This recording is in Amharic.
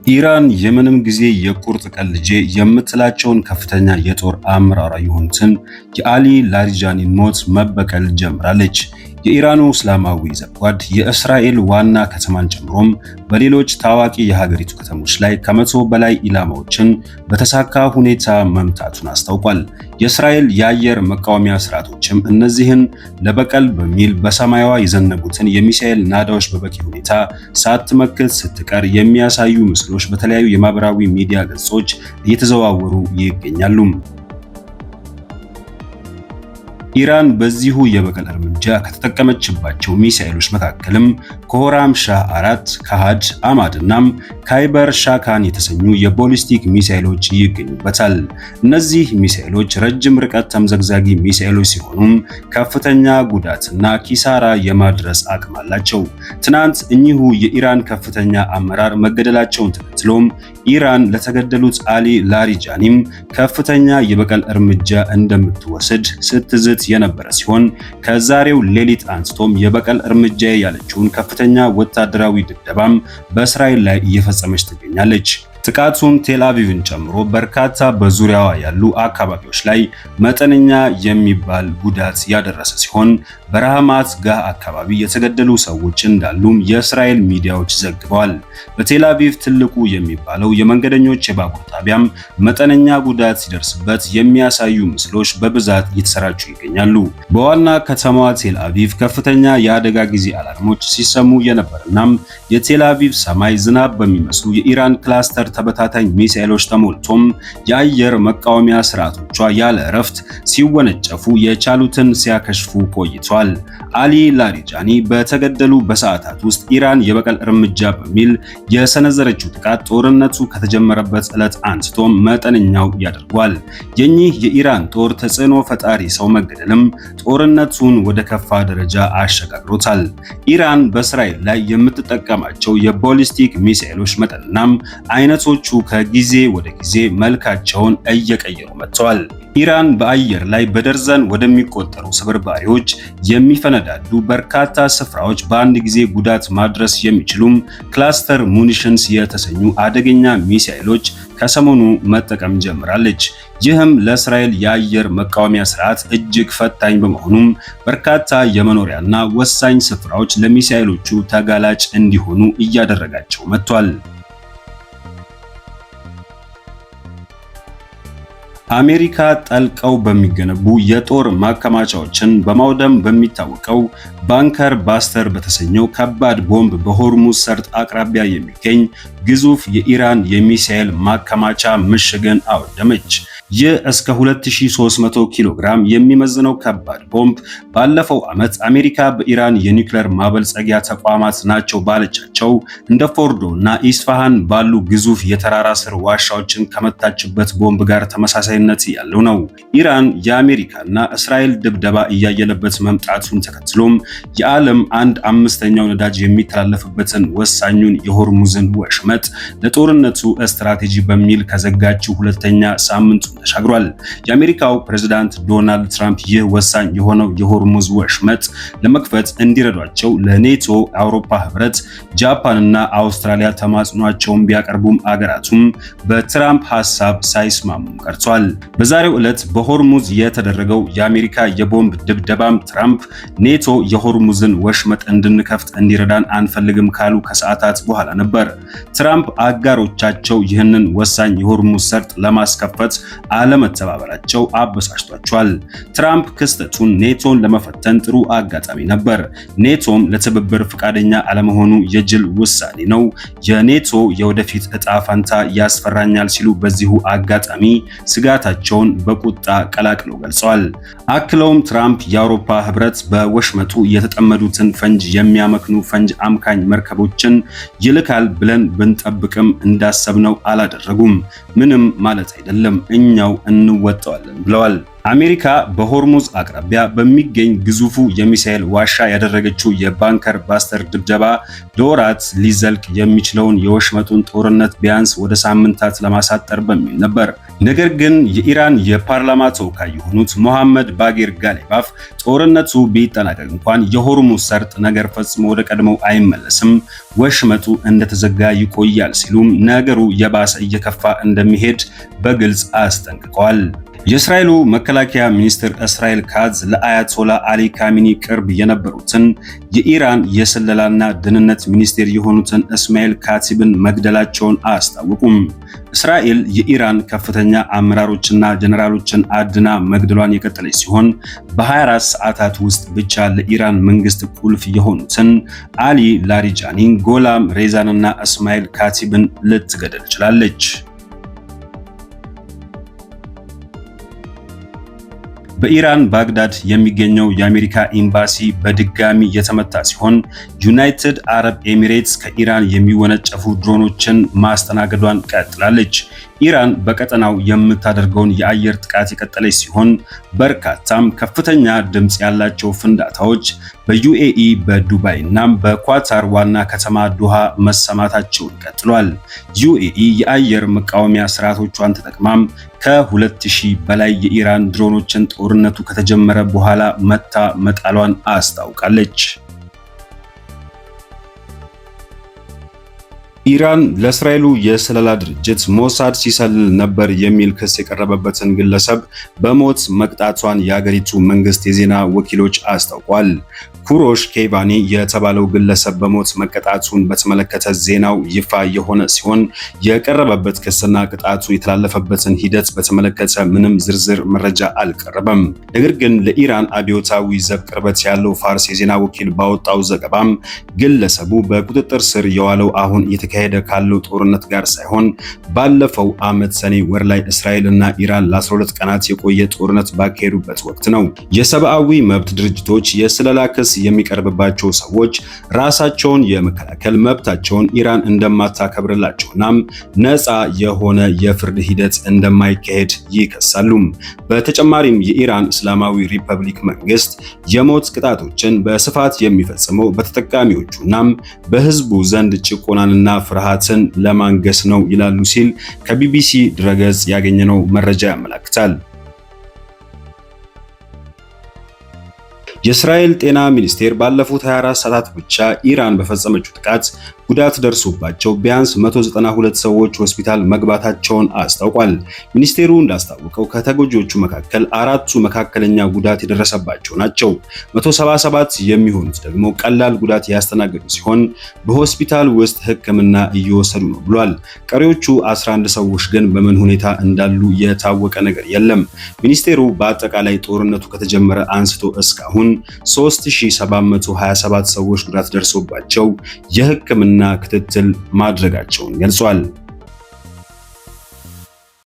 ኢራን የምንም ጊዜ የቁርጥ ቀን ልጄ የምትላቸውን ከፍተኛ የጦር አመራር የሆኑትን የአሊ ላሪጃኒን ሞት መበቀል ጀምራለች። የኢራኑ እስላማዊ ዘብጓድ የእስራኤል ዋና ከተማን ጨምሮም በሌሎች ታዋቂ የሀገሪቱ ከተሞች ላይ ከመቶ በላይ ኢላማዎችን በተሳካ ሁኔታ መምታቱን አስታውቋል። የእስራኤል የአየር መቃወሚያ ስርዓቶችም እነዚህን ለበቀል በሚል በሰማያዋ የዘነቡትን የሚሳኤል ናዳዎች በበቂ ሁኔታ ሳትመክት ስትቀር የሚያሳዩ ምስሎች በተለያዩ የማህበራዊ ሚዲያ ገጾች እየተዘዋወሩ ይገኛሉ። ኢራን በዚሁ የበቀል እርምጃ ከተጠቀመችባቸው ሚሳኤሎች መካከልም ኮራም ሻህ 4 ካሃድ አማድ እናም ካይበር ሻካን የተሰኙ የቦሊስቲክ ሚሳኤሎች ይገኙበታል። እነዚህ ሚሳኤሎች ረጅም ርቀት ተምዘግዛጊ ሚሳኤሎች ሲሆኑም ከፍተኛ ጉዳትና ኪሳራ የማድረስ አቅም አላቸው። ትናንት እኚሁ የኢራን ከፍተኛ አመራር መገደላቸውን ተከትሎም ኢራን ለተገደሉት አሊ ላሪጃኒም ከፍተኛ የበቀል እርምጃ እንደምትወስድ ስትዝት የነበረ ሲሆን ከዛሬው ሌሊት አንስቶም የበቀል እርምጃ ያለችውን ከፍተኛ ወታደራዊ ድብደባም በእስራኤል ላይ እየፈጸመች ትገኛለች። ጥቃቱን ቴል አቪቭን ጨምሮ በርካታ በዙሪያዋ ያሉ አካባቢዎች ላይ መጠነኛ የሚባል ጉዳት ያደረሰ ሲሆን በራህማት ጋህ አካባቢ የተገደሉ ሰዎች እንዳሉም የእስራኤል ሚዲያዎች ዘግበዋል። በቴል አቪቭ ትልቁ የሚባለው የመንገደኞች የባቡር ጣቢያም መጠነኛ ጉዳት ሲደርስበት የሚያሳዩ ምስሎች በብዛት እየተሰራጩ ይገኛሉ። በዋና ከተማዋ ቴል አቪቭ ከፍተኛ የአደጋ ጊዜ አላርሞች ሲሰሙ የነበረናም የቴል አቪቭ ሰማይ ዝናብ በሚመስሉ የኢራን ክላስተር ተበታታኝ ሚሳኤሎች ተሞልቶም የአየር መቃወሚያ ስርዓቶቿ ያለ እረፍት ሲወነጨፉ የቻሉትን ሲያከሽፉ ቆይቷል። አሊ ላሪጃኒ በተገደሉ በሰዓታት ውስጥ ኢራን የበቀል እርምጃ በሚል የሰነዘረችው ጥቃት ጦርነቱ ከተጀመረበት ዕለት አንስቶም መጠነኛው ያደርጓል። የኚህ የኢራን ጦር ተጽዕኖ ፈጣሪ ሰው መገደልም ጦርነቱን ወደ ከፋ ደረጃ አሸጋግሮታል። ኢራን በእስራኤል ላይ የምትጠቀማቸው የቦሊስቲክ ሚሳኤሎች መጠንናም አይነቶቹ ከጊዜ ወደ ጊዜ መልካቸውን እየቀየሩ መጥተዋል። ኢራን በአየር ላይ በደርዘን ወደሚቆጠሩ ስብርባሪዎች የሚፈነዳዱ በርካታ ስፍራዎች በአንድ ጊዜ ጉዳት ማድረስ የሚችሉም ክላስተር ሙኒሽንስ የተሰኙ አደገኛ ሚሳኤሎች ከሰሞኑ መጠቀም ጀምራለች። ይህም ለእስራኤል የአየር መቃወሚያ ስርዓት እጅግ ፈታኝ በመሆኑም በርካታ የመኖሪያና ወሳኝ ስፍራዎች ለሚሳኤሎቹ ተጋላጭ እንዲሆኑ እያደረጋቸው መጥቷል። አሜሪካ ጠልቀው በሚገነቡ የጦር ማከማቻዎችን በማውደም በሚታወቀው ባንከር ባስተር በተሰኘው ከባድ ቦምብ በሆርሙዝ ሰርጥ አቅራቢያ የሚገኝ ግዙፍ የኢራን የሚሳኤል ማከማቻ ምሽግን አወደመች። ይህ እስከ 2300 ኪሎ ግራም የሚመዝነው ከባድ ቦምብ ባለፈው ዓመት አሜሪካ በኢራን የኒውክሌር ማበልጸጊያ ተቋማት ናቸው ባለቻቸው እንደ ፎርዶ እና ኢስፋሃን ባሉ ግዙፍ የተራራ ስር ዋሻዎችን ከመታችበት ቦምብ ጋር ተመሳሳይነት ያለው ነው። ኢራን የአሜሪካና እስራኤል ድብደባ እያየለበት መምጣቱን ተከትሎም የዓለም 1/5ኛው ነዳጅ የሚተላለፍበትን ወሳኙን የሆርሙዝን ወሽመጥ ለጦርነቱ ስትራቴጂ በሚል ከዘጋችው ሁለተኛ ሳምንቱ ተሻግሯል። የአሜሪካው ፕሬዝዳንት ዶናልድ ትራምፕ ይህ ወሳኝ የሆነው የሆርሙዝ ወሽመጥ ለመክፈት እንዲረዷቸው ለኔቶ፣ አውሮፓ ህብረት፣ ጃፓንና አውስትራሊያ ተማጽኗቸውን ቢያቀርቡም አገራቱም በትራምፕ ሐሳብ ሳይስማሙ ቀርቷል። በዛሬው ዕለት በሆርሙዝ የተደረገው የአሜሪካ የቦምብ ድብደባም ትራምፕ ኔቶ የሆርሙዝን ወሽመጥ እንድንከፍት እንዲረዳን አንፈልግም ካሉ ከሰዓታት በኋላ ነበር። ትራምፕ አጋሮቻቸው ይህንን ወሳኝ የሆርሙዝ ሰርጥ ለማስከፈት አለመተባበራቸው አበሳጭቷቸዋል። ትራምፕ ክስተቱን ኔቶን ለመፈተን ጥሩ አጋጣሚ ነበር። ኔቶም ለትብብር ፈቃደኛ አለመሆኑ የጅል ውሳኔ ነው። የኔቶ የወደፊት እጣ ፈንታ ያስፈራኛል ሲሉ በዚሁ አጋጣሚ ስጋታቸውን በቁጣ ቀላቅለው ገልጸዋል። አክለውም ትራምፕ የአውሮፓ ህብረት በወሽመጡ የተጠመዱትን ፈንጅ የሚያመክኑ ፈንጅ አምካኝ መርከቦችን ይልካል ብለን ብንጠብቅም እንዳሰብነው አላደረጉም። ምንም ማለት አይደለም፣ እኛው እንወጣዋለን ብለዋል። አሜሪካ በሆርሙዝ አቅራቢያ በሚገኝ ግዙፉ የሚሳኤል ዋሻ ያደረገችው የባንከር ባስተር ድብደባ ለወራት ሊዘልቅ የሚችለውን የወሽመጡን ጦርነት ቢያንስ ወደ ሳምንታት ለማሳጠር በሚል ነበር። ነገር ግን የኢራን የፓርላማ ተወካይ የሆኑት ሞሐመድ ባጌር ጋሊባፍ ጦርነቱ ቢጠናቀቅ እንኳን የሆርሙዝ ሰርጥ ነገር ፈጽሞ ወደ ቀድሞው አይመለስም፣ ወሽመጡ እንደተዘጋ ይቆያል ሲሉም ነገሩ የባሰ እየከፋ እንደሚሄድ በግልጽ አስጠንቅቀዋል። የእስራኤሉ መከላከያ ሚኒስትር እስራኤል ካትዝ ለአያቶላ አሊ ካሚኒ ቅርብ የነበሩትን የኢራን የስለላና ደህንነት ሚኒስቴር የሆኑትን እስማኤል ካቲብን መግደላቸውን አስታወቁም። እስራኤል የኢራን ከፍተኛ አመራሮችና ጀነራሎችን አድና መግደሏን የቀጠለች ሲሆን በ24 ሰዓታት ውስጥ ብቻ ለኢራን መንግስት ቁልፍ የሆኑትን አሊ ላሪጃኒን፣ ጎላም ሬዛንና እስማኤል ካቲብን ልትገደል ችላለች። በኢራን ባግዳድ የሚገኘው የአሜሪካ ኤምባሲ በድጋሚ የተመታ ሲሆን ዩናይትድ አረብ ኤሚሬትስ ከኢራን የሚወነጨፉ ድሮኖችን ማስተናገዷን ቀጥላለች። ኢራን በቀጠናው የምታደርገውን የአየር ጥቃት የቀጠለች ሲሆን በርካታም ከፍተኛ ድምፅ ያላቸው ፍንዳታዎች በዩኤኢ በዱባይ እና በኳታር ዋና ከተማ ዶሃ መሰማታቸውን ቀጥሏል። ዩኤኢ የአየር መቃወሚያ ስርዓቶቿን ተጠቅማም ከ2000 በላይ የኢራን ድሮኖችን ጦርነቱ ከተጀመረ በኋላ መታ መጣሏን አስታውቃለች። ኢራን ለእስራኤሉ የስለላ ድርጅት ሞሳድ ሲሰልል ነበር የሚል ክስ የቀረበበትን ግለሰብ በሞት መቅጣቷን የአገሪቱ መንግስት የዜና ወኪሎች አስታውቋል። ኩሮሽ ኬቫኒ የተባለው ግለሰብ በሞት መቀጣቱን በተመለከተ ዜናው ይፋ የሆነ ሲሆን የቀረበበት ክስና ቅጣቱ የተላለፈበትን ሂደት በተመለከተ ምንም ዝርዝር መረጃ አልቀረበም። ነገር ግን ለኢራን አብዮታዊ ዘብ ቅርበት ያለው ፋርስ የዜና ወኪል ባወጣው ዘገባም ግለሰቡ በቁጥጥር ስር የዋለው አሁን እየተካሄደ ካለው ጦርነት ጋር ሳይሆን ባለፈው ዓመት ሰኔ ወር ላይ እስራኤልና ኢራን ለ12 ቀናት የቆየ ጦርነት ባካሄዱበት ወቅት ነው። የሰብአዊ መብት ድርጅቶች የስለላ ክስ የሚቀርብባቸው ሰዎች ራሳቸውን የመከላከል መብታቸውን ኢራን እንደማታከብርላቸውና ነፃ የሆነ የፍርድ ሂደት እንደማይካሄድ ይከሳሉ። በተጨማሪም የኢራን እስላማዊ ሪፐብሊክ መንግስት የሞት ቅጣቶችን በስፋት የሚፈጽመው በተጠቃሚዎቹና በህዝቡ ዘንድ ጭቆናንና ፍርሃትን ለማንገስ ነው ይላሉ ሲል ከቢቢሲ ድረገጽ ያገኘነው መረጃ ያመለክታል። የእስራኤል ጤና ሚኒስቴር ባለፉት 24 ሰዓታት ብቻ ኢራን በፈጸመችው ጥቃት ጉዳት ደርሶባቸው ቢያንስ 192 ሰዎች ሆስፒታል መግባታቸውን አስታውቋል። ሚኒስቴሩ እንዳስታወቀው ከተጎጂዎቹ መካከል አራቱ መካከለኛ ጉዳት የደረሰባቸው ናቸው። 177 የሚሆኑት ደግሞ ቀላል ጉዳት ያስተናገዱ ሲሆን በሆስፒታል ውስጥ ሕክምና እየወሰዱ ነው ብሏል። ቀሪዎቹ 11 ሰዎች ግን በምን ሁኔታ እንዳሉ የታወቀ ነገር የለም። ሚኒስቴሩ በአጠቃላይ ጦርነቱ ከተጀመረ አንስቶ እስካሁን 3727 ሰዎች ጉዳት ደርሶባቸው የሕክምና ክትትል ማድረጋቸውን ገልጿል።